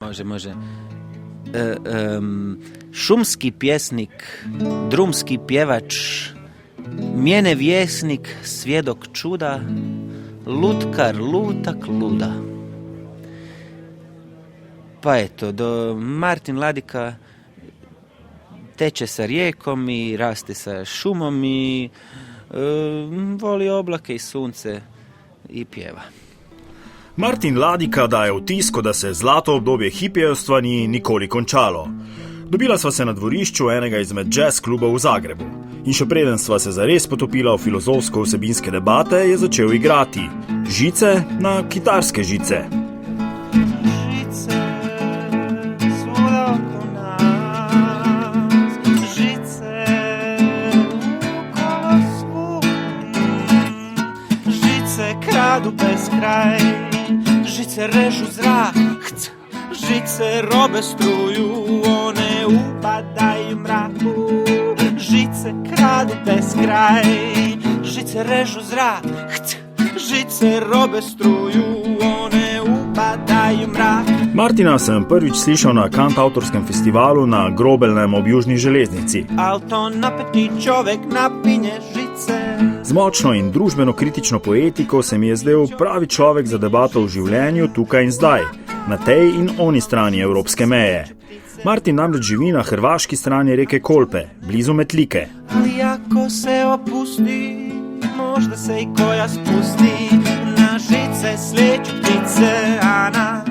Može. Šumski pjesnik, drumski pjevač, mjene vjesnik, svjedok čuda, lutkar, lutak, luda. Pa eto, Martin Ladika teče sa rijekom i raste sa šumom i voli oblake i sunce i pjeva. Martin Ladika daje vtis, da se zlato obdobje hipijevstva ni nikoli končalo. Dobila sva se na dvorišču enega izmed jazz klubov v Zagrebu. In še preden sva se zares potopila v filozofsko-vsebinske debate, je začel igrati. Žice na kitarske žice. Kradu bez kraj, žice režu zrak, žice robe struju, one upadaju mraku. Žice kradu bez kraj, žice režu zrak, žice robe struju, one upadaju mraku. Martina sem prvič slišal na kantavtorskem festivalu na Grobelnem ob Južni železnici. Alto napeti čovek napinje žice. Z močno in družbeno kritično poetiko se mi je zdel pravi človek za debato o življenju tukaj in zdaj, na tej in oni strani evropske meje. Martin namreč živi na hrvaški strani reke Kolpe, blizu Metlike. Ali ako se opusti, možda se i koja spusti, na žice slijeću ptice, a na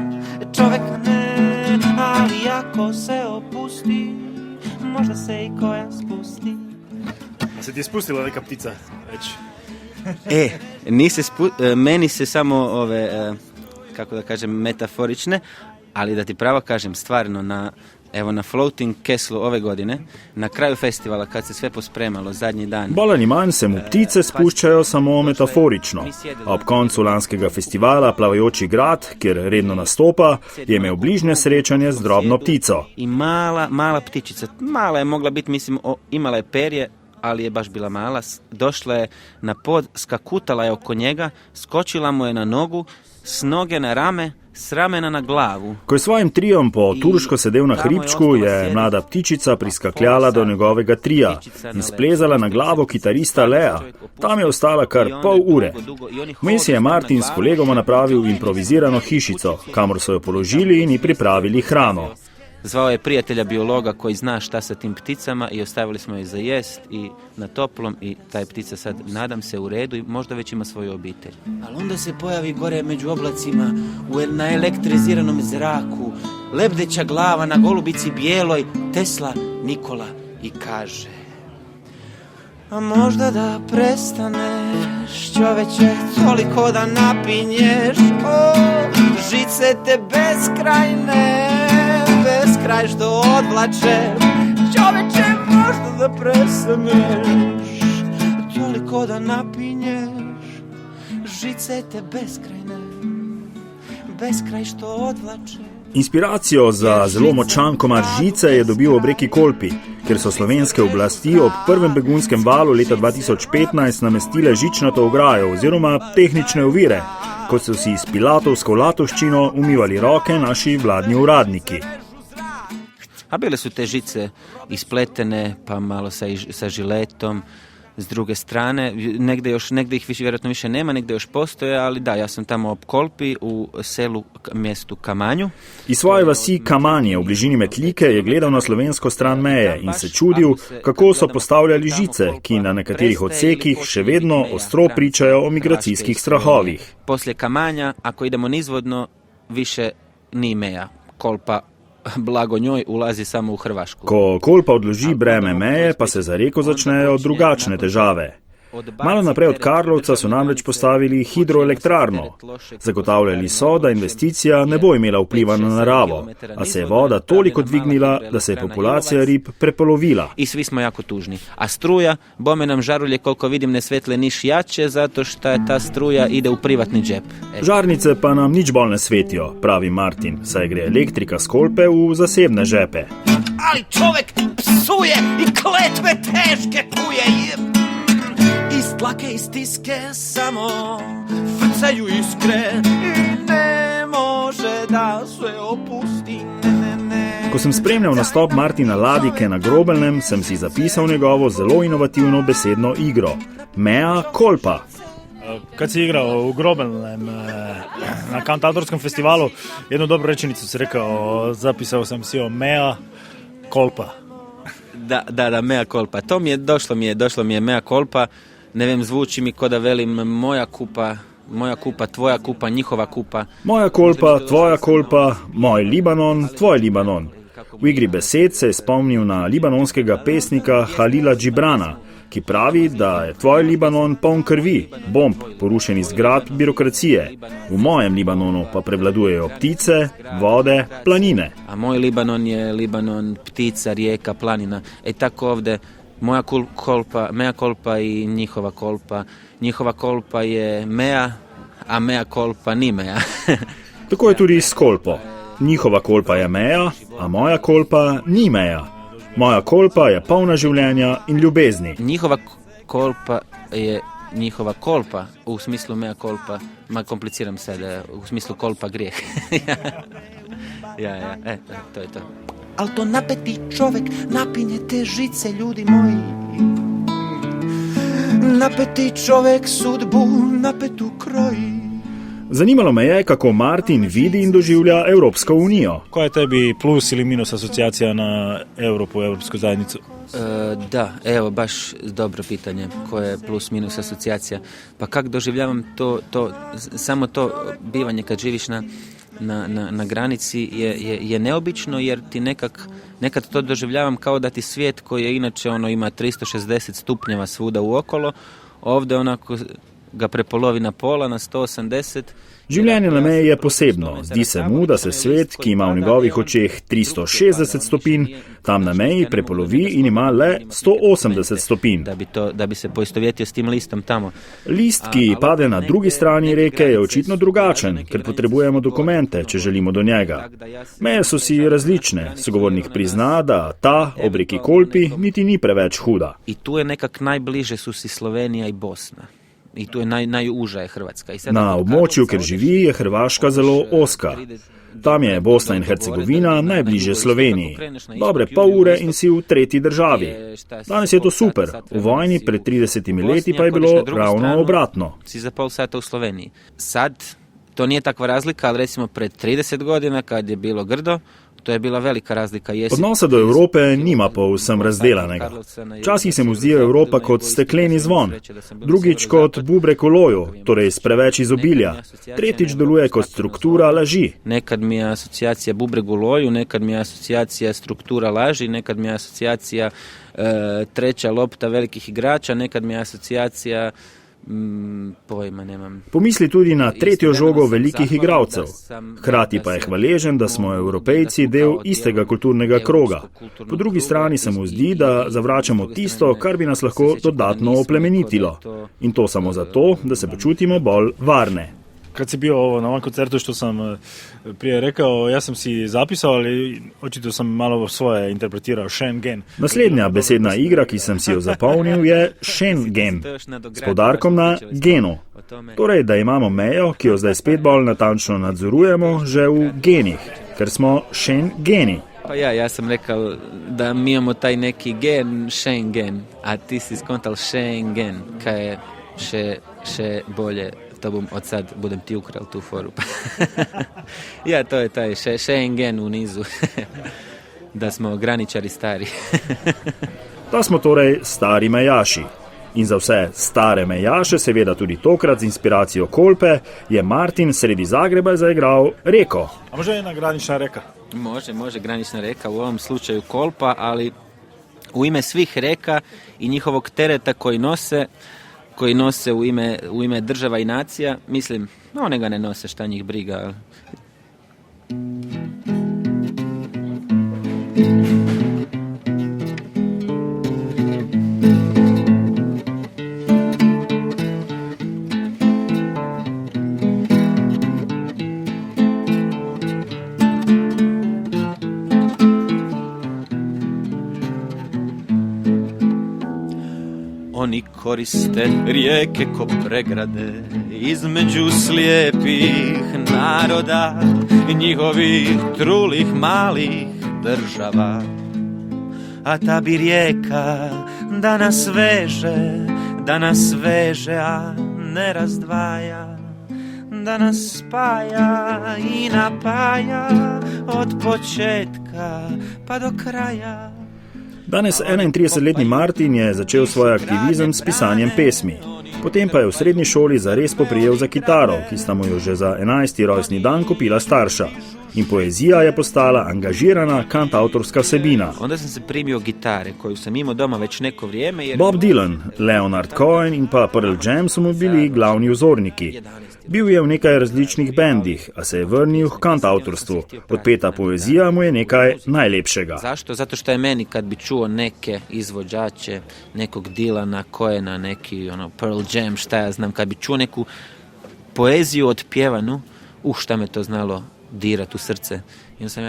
čoveka ne. Ali ako se opusti, možda se i koja spusti. Se ti je spustila neka ptica već? Meni se samo ove, kako da kažem, metaforične, ali da ti pravo kažem, stvarno na Floating Castlu ove godine, na kraju festivala, kad se sve pospremalo, zadnji dan. Bolj ali manj se mu ptice spuščajo samo metaforično. Ob koncu lanskega festivala Plavajoči grad, kjer redno nastopa, je imel bližnje srečanje z drobno ptico. I mala ptičica, mala je mogla biti, mislim, imala je perje, ali je baš bila mala, došla je na pod, skakutala je oko njega, skočila mu je na nogu, s noge na rame, s ramena na glavu. Ko je svojim triom po turško sedel na hribčku, je mlada ptičica priskakljala do njegovega trija in splezala na glavo kitarista Lea. Tam je ostala kar pol ure. Vmes je Martin s kolegoma napravil improvizirano hišico, kamor so jo položili in ji pripravili hrano. Zvao je prijatelja biologa koji zna šta sa tim pticama i ostavili smo je za jest i na toplom i taj ptica sad, nadam se, u redu i možda već ima svoju obitelj. Ali onda se pojavi gore među oblacima, na elektriziranom zraku, lebdeća glava na golubici bijeloj, Tesla Nikola i kaže: a možda da prestaneš, čoveče, toliko da napinješ, žice te beskrajne, beskraj što odvlače, čoveče, možda da prestaneš, toliko da napinješ, žice te beskrajne, beskraj što odvlače. Inspiracijo za zelo močan komad žice je dobil ob reki Kolpi, kjer so slovenske oblasti ob prvem begunskem valu leta 2015 namestile žičnato ograjo oziroma tehnične ovire, kot so si s pilatovsko latovščino umivali roke naši vladni uradniki. A bile su te žice ispletene, pa malo sa žiletom, s druge strane, negdje ih vjerojatno više nema, negdje još postoje, ali da, ja sam tamo ob Kolpi u selu mjestu Kamanju. Iz svoje vasi Kamanje v bližini Metlike je gledal na slovensko stran meje in se čudil, kako so postavljali žice, ki na nekaterih odsekih še vedno ostro pričajo o migracijskih strahovih. Poslije Kamanja, ako idemo nizvodno, više ni meja. Kolpa, blago njoj, ulazi samo u Hrvašku. Ko Kolpa odloži breme meje, pa se za reko začnejo drugačne težave. Malo naprej od Karlovca so namreč postavili hidroelektrarno. Zagotavljali so, da investicija ne bo imela vpliva na naravo, a se je voda toliko dvignila, da se je populacija rib prepolovila. I svi smo jako tužni. A struja, bome nam žarulje, koliko vidim, ne svetle niš jače, zato što je ta struja ide u privatni džep. Žarnice pa nam nič bolj ne svetijo, pravi Martin, saj gre elektrika s Kolpe v zasebne žepe. Ali čovek psuje i kletve teške kuje. Iz tlake i stiske samo frcaju iskre i ne može da se opusti Ko sem spremljal nastop Martina Ladike na Grobelnem, sem si zapisal njegovo zelo inovativno besedno igro. Mea culpa. Kad si igral v Grobelnem na kantatorskem festivalu, jednu dobro rečenicu si rekao, zapisao sam si o mea culpa. Da, mea culpa. To mi je došlo mi je mea culpa. Ne vem, zvuči mi ko da velim moja kupa, tvoja kupa, njihova kupa. Moja kulpa, tvoja kulpa, moj Libanon, tvoj Libanon. V igri besed se je spomnil na libanonskega pesnika Halila Džibrana, ki pravi, da je tvoj Libanon poln krvi, bomb, porušenih zgradb, birokracije. V mojem Libanonu pa prevladujejo ptice, vode, planine. A moj Libanon je Libanon ptica, rijeka, planina. Tako ovde moja mea kolpa i njihova kolpa. Njihova kolpa je mea, a mea kolpa ni mea. Tako je tudi s kolpo. Njihova kolpa je meja, a moja kolpa ni meja. Moja kolpa je polna življenja in ljubezni. Njihova kolpa je njihova kolpa, u smislu mea kolpa, kompliciram se, u smislu kolpa grijeh. To je to. Al to napeti čovek napinje te žice, ljudi moji. Napeti čovek sudbu napetu kroji. Zanimalo me je, kako Martin vidi in doživlja Evropsko unijo. Koja je tebi plus ili minus asocijacija na Europu, Europsku zajednicu? Da, evo, baš dobro pitanje. Koja je plus minus asocijacija? Pa kak doživljavam samo to bivanje kad živiš na granici je neobično, jer ti nekad to doživljavam kao da ti svijet koji je inače ima 360 stupnjeva svuda uokolo, ovdje onako ga prepolovi na pola, na 180. Življenje na meji je posebno. Zdi se mu, da se svet, ki ima v njegovih očeh 360 stopinj, tam na meji prepolovi in ima le 180 stopinj. Da bi se poistovjetio s tim listom tamo. List, ki pade na drugi strani reke, je očitno drugačen, ker potrebujemo dokumente, če želimo do njega. Meje so si različne. Sogovornik prizna, da ta ob reki Kolpi niti ni preveč huda. I tu je nekak najbliže su si Slovenija i Bosna. I tu je najuža je Hrvatska. Na območju, kjer živi, je Hrvaška zelo oska. Tam je Bosna in Hercegovina najbliže Sloveniji. Dobre pol ure in si v tretji državi. Danes je to super. V vojni pred 30 leti pa je bilo ravno obratno. Si za pol sata u Sloveniji. Sad, to nije takva razlika, ali recimo pred 30 godina kad je bilo grdo, to je bila velika razlika. Odnosa do Evrope nima povsem razdelanega. Včasih se mu zdi Evropa kot stekleni zvon, drugič kot bubrek v loju, torej s preveč izobilja, tretjič deluje kot struktura laži. Nekad mi je asocijacija bubrek v loju, nekad mi je asocijacija struktura laži, nekad mi je asocijacija treća lopta velikih igrača, nekad mi je asocijacija pojma nemam. Pomisli tudi na tretjo žogo velikih igralcev. Hkrati pa je hvaležen, da smo Evropejci del istega kulturnega kroga. Po drugi strani se mu zdi, da zavračamo tisto, kar bi nas lahko dodatno oplemenitilo. In to samo zato, da se počutimo bolj varne. Kad si bio na ovom koncertu, što sam prije rekao, ja sam si zapisao, ali očito sam malo svoje interpretirao, Schengen. Naslednja besedna igra, ki sem si jo zapomnil, je Schengen, s poudarkom na genu. Torej, da imamo mejo, ki jo zdaj spet bolj natančno nadzorujemo, že v genih, ker smo Schengeni. Pa ja sam rekao da mi imamo taj neki gen, Schengen, a ti si skontal Schengen, kaj je še bolje. To bom od sad budem ti ukral tu foru. Ja, to je taj Schengen u nizu. Da smo graničari stari. Da smo torej stari mejaši. In za vse stare mejaše, seveda tudi tokrat z inspiracijo Kolpe, je Martin sredi Zagreba zaigral reko. A može jedna granična reka? Može granična reka, u ovom slučaju Kolpa, ali u ime svih reka i njihovog tereta koji nose u ime država i nacija, mislim, one ga ne nose, šta njih briga. Oni koriste rijeke ko pregrade između slijepih naroda, njihovih trulih malih država. A ta bi rijeka da nas veže, a ne razdvaja, da nas spaja i napaja od početka pa do kraja. Danes 31-letni Martin je začel svoj aktivizem s pisanjem pesmi. Potem pa je v srednji šoli zares poprijel za kitaro, ki sta mu jo že za 11. rojstni dan kupila starša. In poezija je postala angažirana kantautorska vsebina. Onda sam se primio gitare, koju sam imao doma već neko vrijeme. Jer... Bob Dylan, Leonard Cohen in pa Pearl Jam so mu bili glavni vzorniki. Bil je v nekaj različnih bendih, a se je vrnil k kantautorstvu. Odpeta poezija mu je nekaj najlepšega. Zašto? Zato što je meni kad bi čuo neke izvođače, nekog Dylana, Cohena, neki Pearl Jam, šta ja znam, kad bi čuo neku poeziju otpjevanu, šta me to znalo dirat u srce.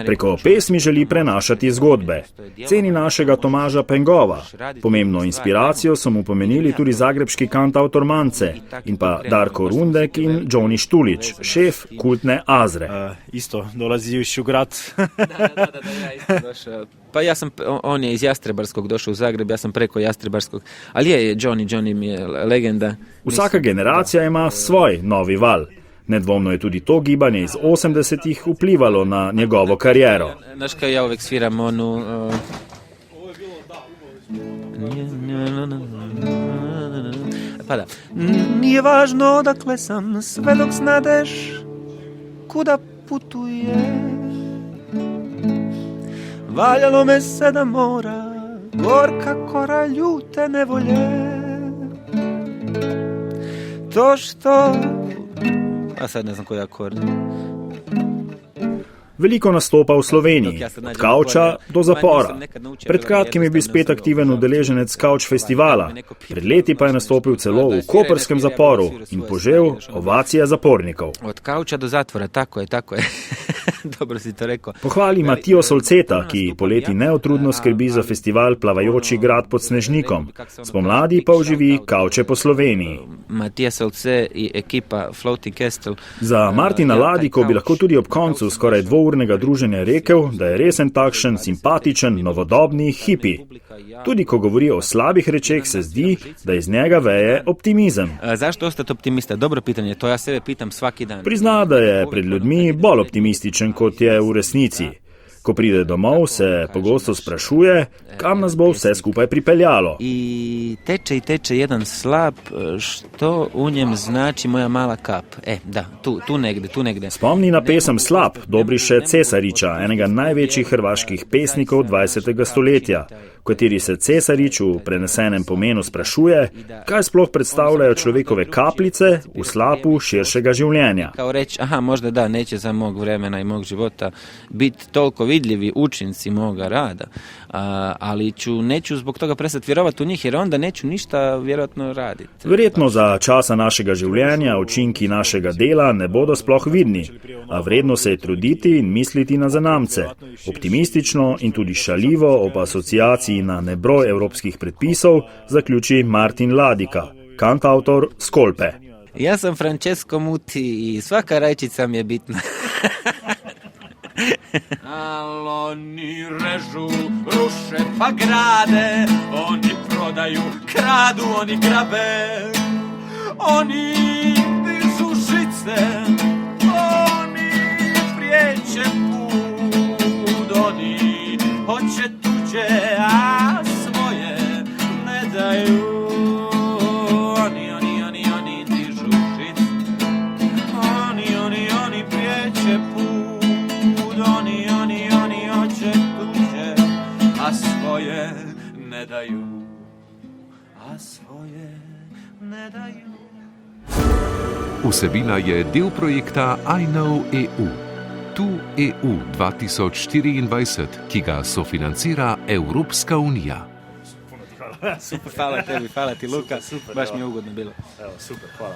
Preko pesmi želi prenašati zgodbe. Ceni našega Tomaža Pengova. Pomembno inspiracijo so mu pomenili tudi zagrebški kantautor Mance in pa Darko Rundek in Johnny Štulić, šef kultne Azre. Isto dolaziš u grad. Ja isto došao. Pa ja sam, on je iz Jastrebarskog došao u Zagreb, ja sam preko Jastrebarskog, ali Johnny mi je legenda. Vsaka generacija ima svoj novi val. Nedvomno je tudi to gibanje iz 80-ih vplivalo na njegovo kariero. Znaš kaj ja uvek sviram onu... Pa da. Nije važno odakle sam, sve dok znadeš kuda putuje. Valjalo me 7 mora, gorka kora ljute nevolje. To što... A sad ne znam koji akord. Veliko nastopa v Sloveniji, od kavča do zapora. Pred kratkim je bil spet aktiven udeleženec Kavč festivala, pred leti pa je nastopil celo v koprskem zaporu in požel ovacije zapornikov. Od kavča do zatvora, tako je. Dobro si to rekel. Pohvali Matijo Solceta, ki poleti neotrudno skrbi za festival Plavajoči grad pod Snežnikom. Spomladi pa oživi kavče po Sloveniji. Matija Solce i ekipa Floating Castle. Za Martina Ladiko bi lahko tudi ob koncu skoraj dvournega druženja rekel, da je resen takšen simpatičen, novodobni hipi. Tudi ko govori o slabih rečeh, se zdi, da iz njega veje optimizem. Zašto ostati optimista? Dobro pitanje, to ja sebe pitam svaki dan. Prizna, da je pred ljudmi bolj optimističen, kot je v resnici. Ko pride domov, se pogosto sprašuje, kam nas bo vse skupaj pripeljalo. I teče jedan slap, što u njem znači moja mala kap. Da, tu negde. Spomni na pesem Slap Dobriše Cesariča, enega največjih hrvaških pesnikov 20. stoletja, v kateri se Cesarič v prenesenem pomenu sprašuje, kaj sploh predstavljajo človekove kapljice v slapu širšega življenja. Kao reći, možda da, neće za mog vremena i mog života biti toliko vidljivi učinci moga rada, ali neću zbog toga prestati vjerovati u njih, jer onda neću ništa vjerojatno raditi. Verjetno za časa našega življenja učinki našega dela ne bodo sploh vidni, a vredno se je truditi in misliti na zanamce. Optimistično in tudi šaljivo ob asociaciji na nebroj evropskih predpisov zaključi Martin Ladika, kantautor Skolpe. Ja sam Francesco Muti i svaka rajčica mi je bitna. Al oni režu, ruše pa grade, oni prodaju, kradu, oni grabe, oni dižu žice, oni priječe put, oni hoće tuđe, a svoje ne daju. Oni dižu žice, oni priječe put, oni hoće tuđe, a svoje ne daju, Vsebina je del projekta I Know EU. Tu EU 2024, ki ga sofinancira Evropska unija. Super, hvala tebi, hvala ti Luka, baš mi je ugodno bilo. Evo, super, hvala.